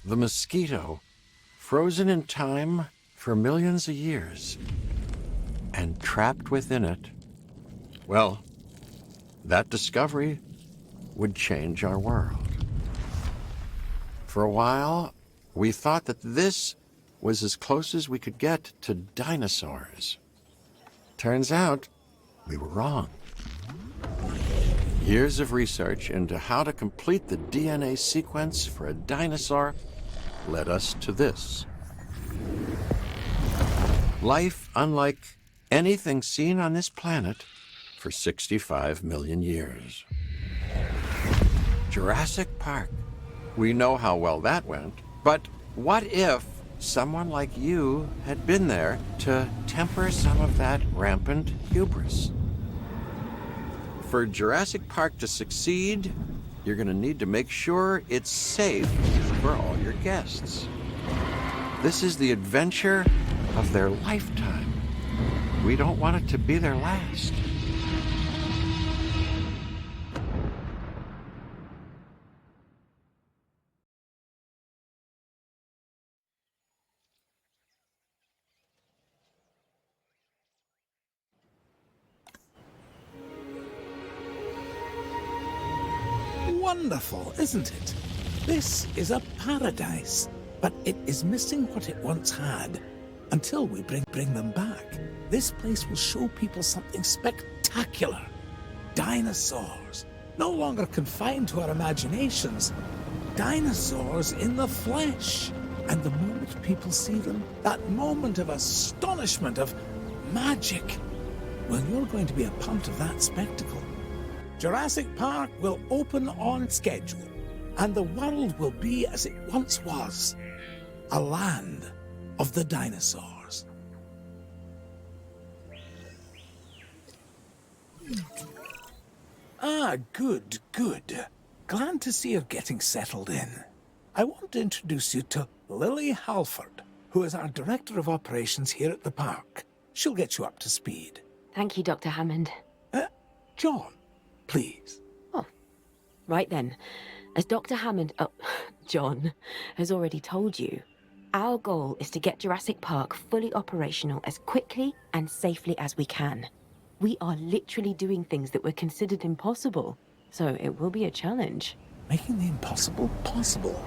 The mosquito, frozen in time for millions of years, and trapped within it. Well, that discovery would change our world. For a while, we thought that this was as close as we could get to dinosaurs. Turns out, we were wrong. Years of research into how to complete the DNA sequence for a dinosaur led us to this. Life unlike anything seen on this planet for 65 million years. Jurassic Park. We know how well that went, but what if someone like you had been there to temper some of that rampant hubris? For Jurassic Park to succeed, you're going to need to make sure it's safe for all your guests. This is the adventure of their lifetime. We don't want it to be their last. Wonderful, isn't it? This is a paradise, but it is missing what it once had. Until we bring them back, this place will show people something spectacular. Dinosaurs, no longer confined to our imaginations. Dinosaurs in the flesh. And the moment people see them, that moment of astonishment, of magic, well, you're going to be a part of that spectacle. Jurassic Park will open on schedule, and the world will be as it once was, a land of the dinosaurs. Ah, good. Glad to see you're getting settled in. I want to introduce you to Lily Halford, who is our Director of Operations here at the park. She'll get you up to speed. Thank you, Dr. Hammond. John, please. Oh, right then. As Dr. Hammond, John, has already told you, our goal is to get Jurassic Park fully operational as quickly and safely as we can. We are literally doing things that were considered impossible, so it will be a challenge. Making the impossible possible.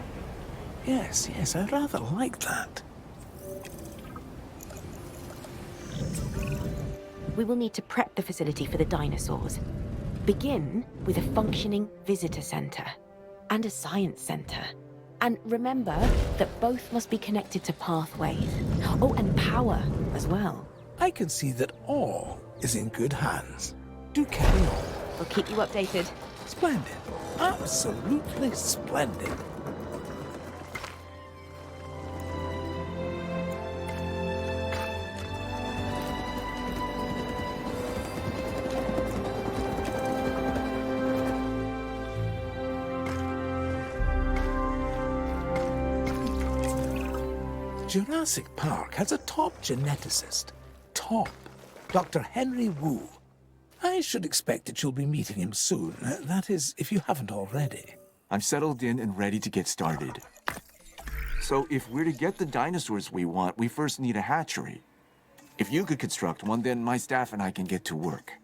Yes, I rather like that. We will need to prep the facility for the dinosaurs. Begin with a functioning visitor center and a science center. And remember that both must be connected to pathways. Oh, and power as well. I can see that all is in good hands. Do carry on. We'll keep you updated. Splendid. Absolutely splendid. Jurassic Park has a top geneticist. Top. Dr. Henry Wu. I should expect that you'll be meeting him soon. That is, if you haven't already. I'm settled in and ready to get started. So if we're to get the dinosaurs we want, we first need a hatchery. If you could construct one, then my staff and I can get to work.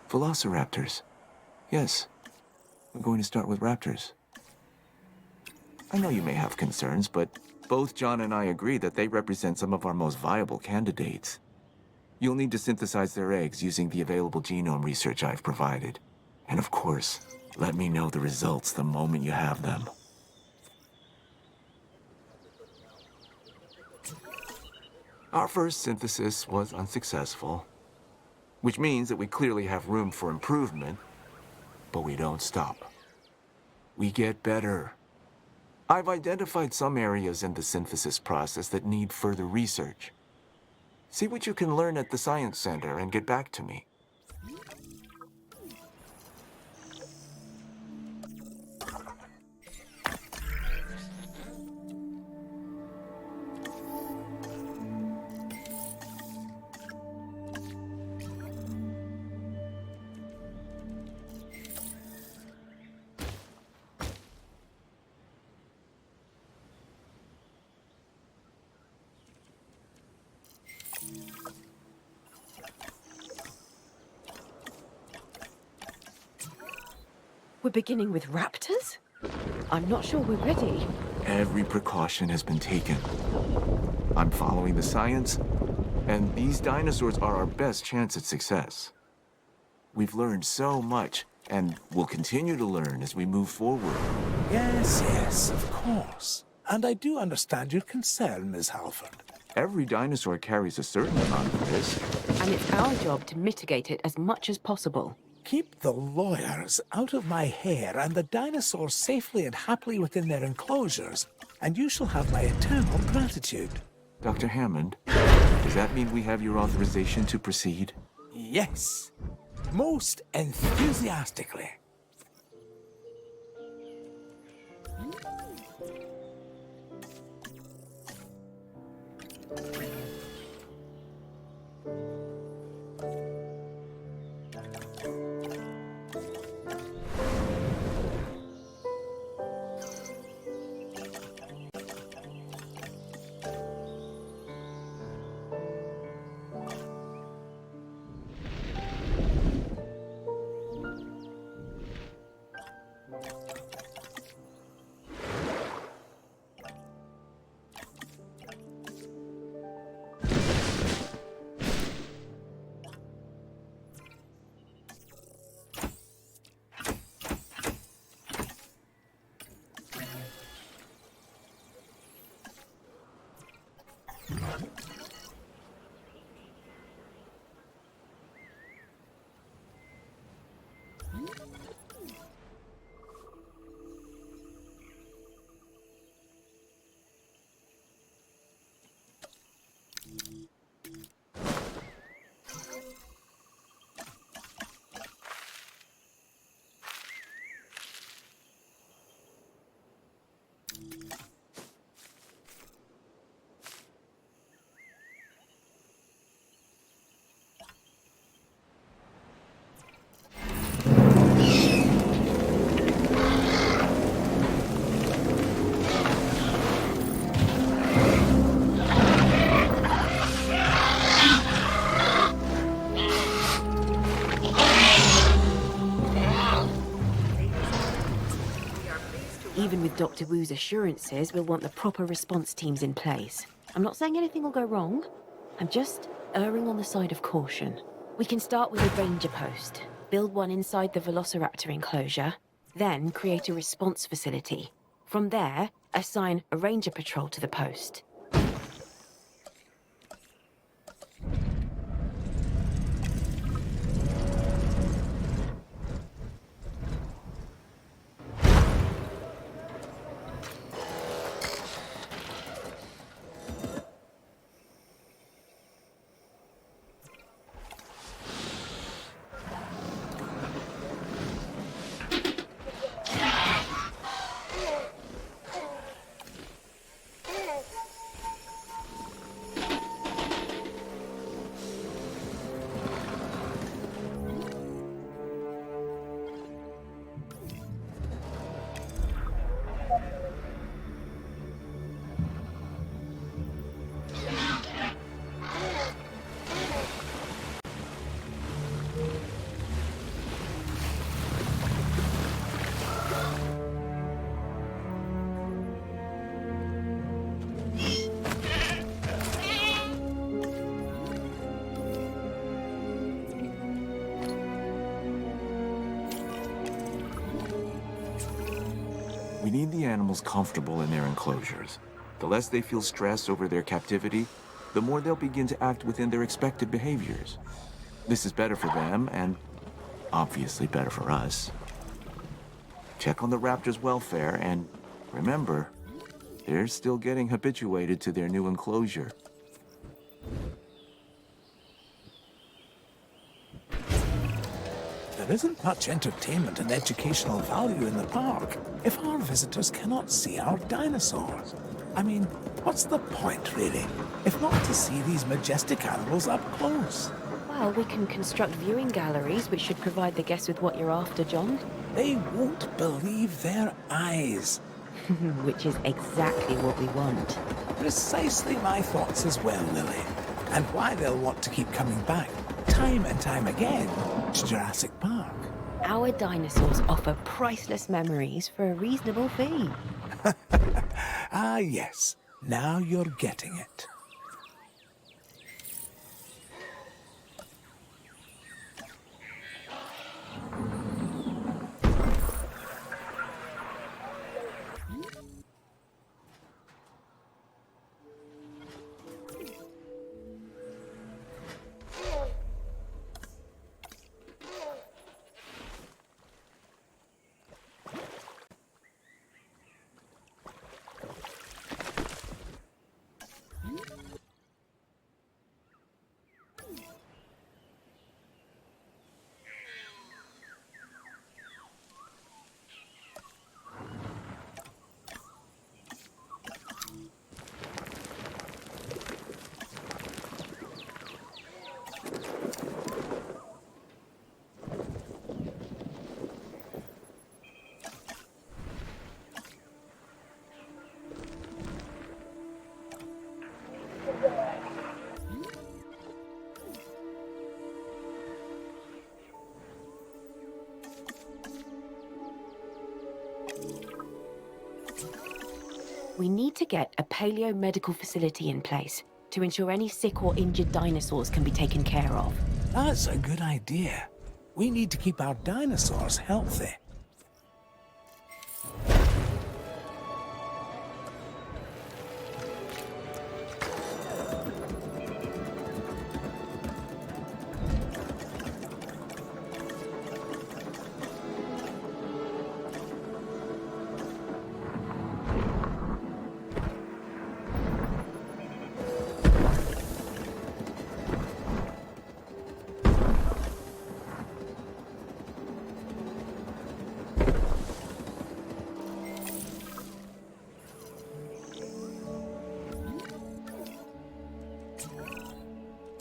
Velociraptors. Yes, we're going to start with raptors. I know you may have concerns, but both John and I agree that they represent some of our most viable candidates. You'll need to synthesize their eggs using the available genome research I've provided. And of course, let me know the results the moment you have them. Our first synthesis was unsuccessful, which means that we clearly have room for improvement, but we don't stop. We get better. I've identified some areas in the synthesis process that need further research. See what you can learn at the Science Center and get back to me. We're beginning with raptors? I'm not sure we're ready. Every precaution has been taken. I'm following the science, and these dinosaurs are our best chance at success. We've learned so much, and we'll continue to learn as we move forward. Yes, yes, of course. And I do understand your concern, Ms. Halford. Every dinosaur carries a certain amount of risk. And it's our job to mitigate it as much as possible. Keep the lawyers out of my hair and the dinosaurs safely and happily within their enclosures, and you shall have my eternal gratitude. Dr. Hammond, does that mean we have your authorization to proceed? Yes, most enthusiastically. Even with Dr. Wu's assurances, we'll want the proper response teams in place. I'm not saying anything will go wrong. I'm just erring on the side of caution. We can start with a ranger post, build one inside the Velociraptor enclosure, then create a response facility. From there, assign a ranger patrol to the post. We need the animals comfortable in their enclosures. The less they feel stress over their captivity, the more they'll begin to act within their expected behaviors. This is better for them and obviously better for us. Check on the raptors' welfare and remember, they're still getting habituated to their new enclosure. There isn't much entertainment and educational value in the park if our visitors cannot see our dinosaurs. I mean, what's the point, really, if not to see these majestic animals up close? Well, we can construct viewing galleries, which should provide the guests with what you're after, John. They won't believe their eyes. Which is exactly what we want. Precisely my thoughts as well, Lily. And why they'll want to keep coming back, time and time again, to Jurassic Park. Our dinosaurs offer priceless memories for a reasonable fee. Ah, yes. Now you're getting it. We need to get a paleo-medical facility in place to ensure any sick or injured dinosaurs can be taken care of. That's a good idea. We need to keep our dinosaurs healthy.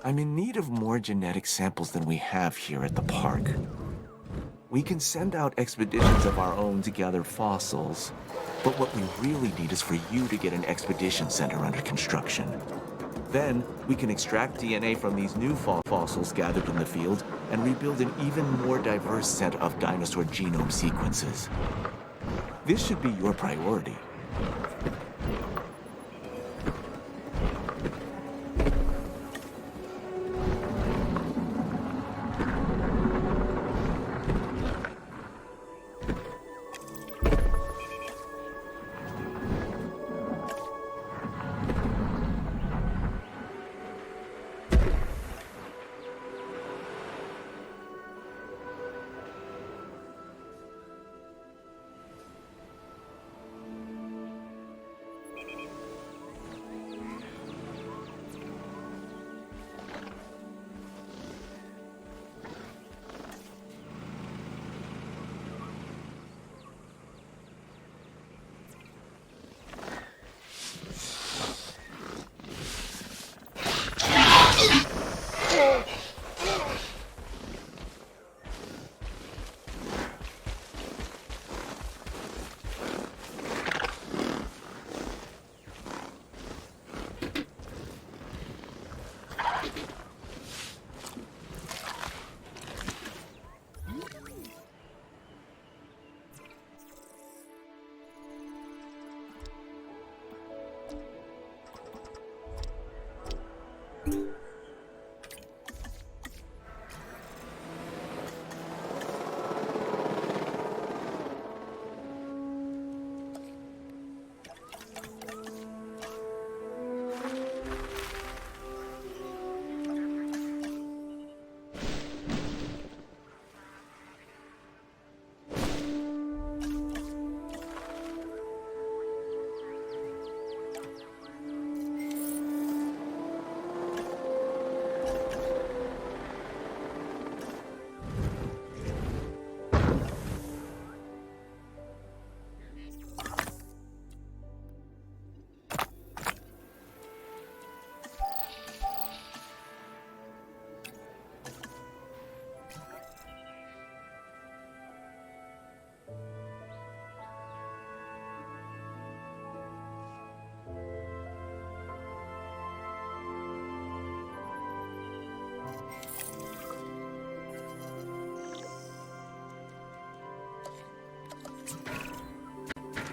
I'm in need of more genetic samples than we have here at the park. We can send out expeditions of our own to gather fossils, but what we really need is for you to get an expedition center under construction. Then, we can extract DNA from these new fossils gathered in the field and rebuild an even more diverse set of dinosaur genome sequences. This should be your priority.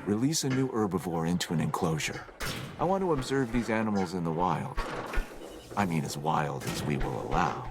release a new herbivore into an enclosure. I want to observe these animals in the wild. I mean, as wild as we will allow.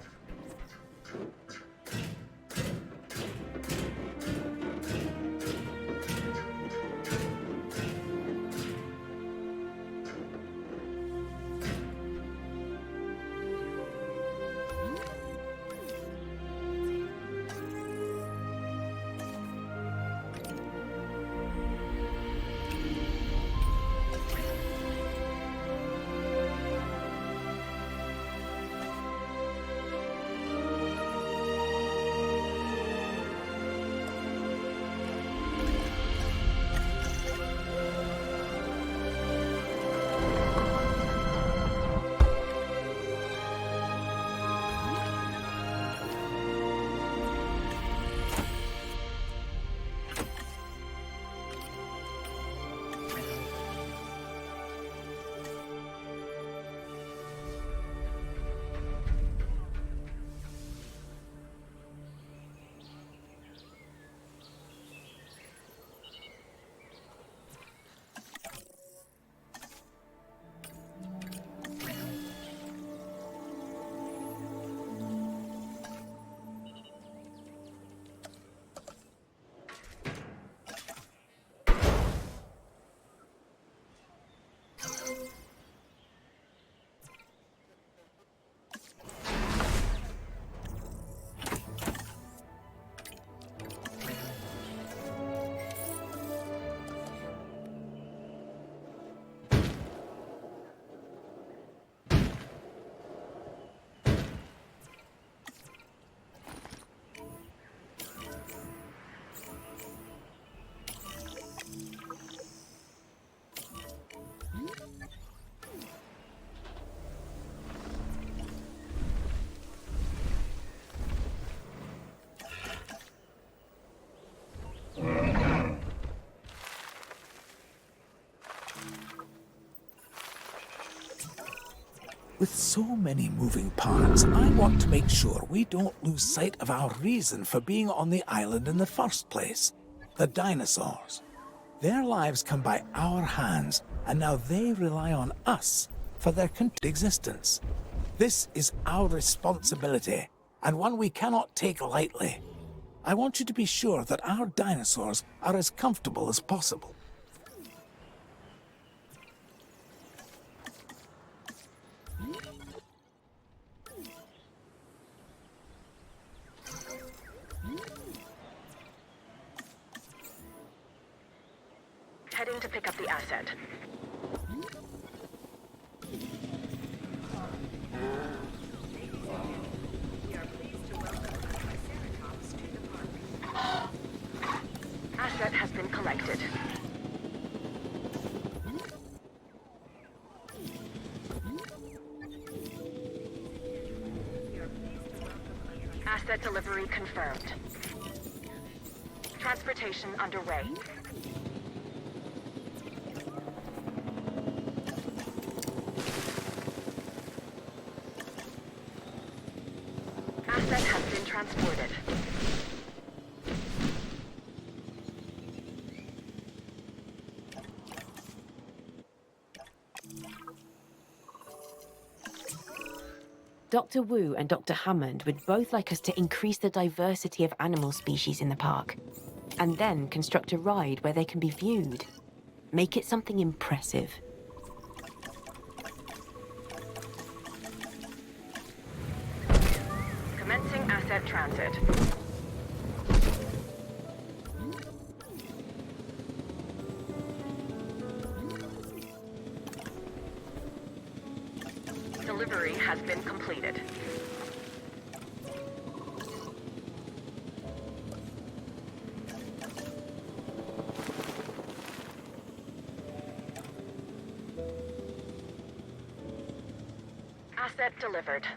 With so many moving parts, I want to make sure we don't lose sight of our reason for being on the island in the first place. The dinosaurs. Their lives come by our hands, and now they rely on us for their continued existence. This is our responsibility, and one we cannot take lightly. I want you to be sure that our dinosaurs are as comfortable as possible. Heading to pick up the asset. Asset has been collected. Asset delivery confirmed. Transportation underway. Asset has been transported. Dr. Wu and Dr. Hammond would both like us to increase the diversity of animal species in the park, and then construct a ride where they can be viewed. Make it something impressive. Commencing asset transit. Delivery has been completed. Asset delivered.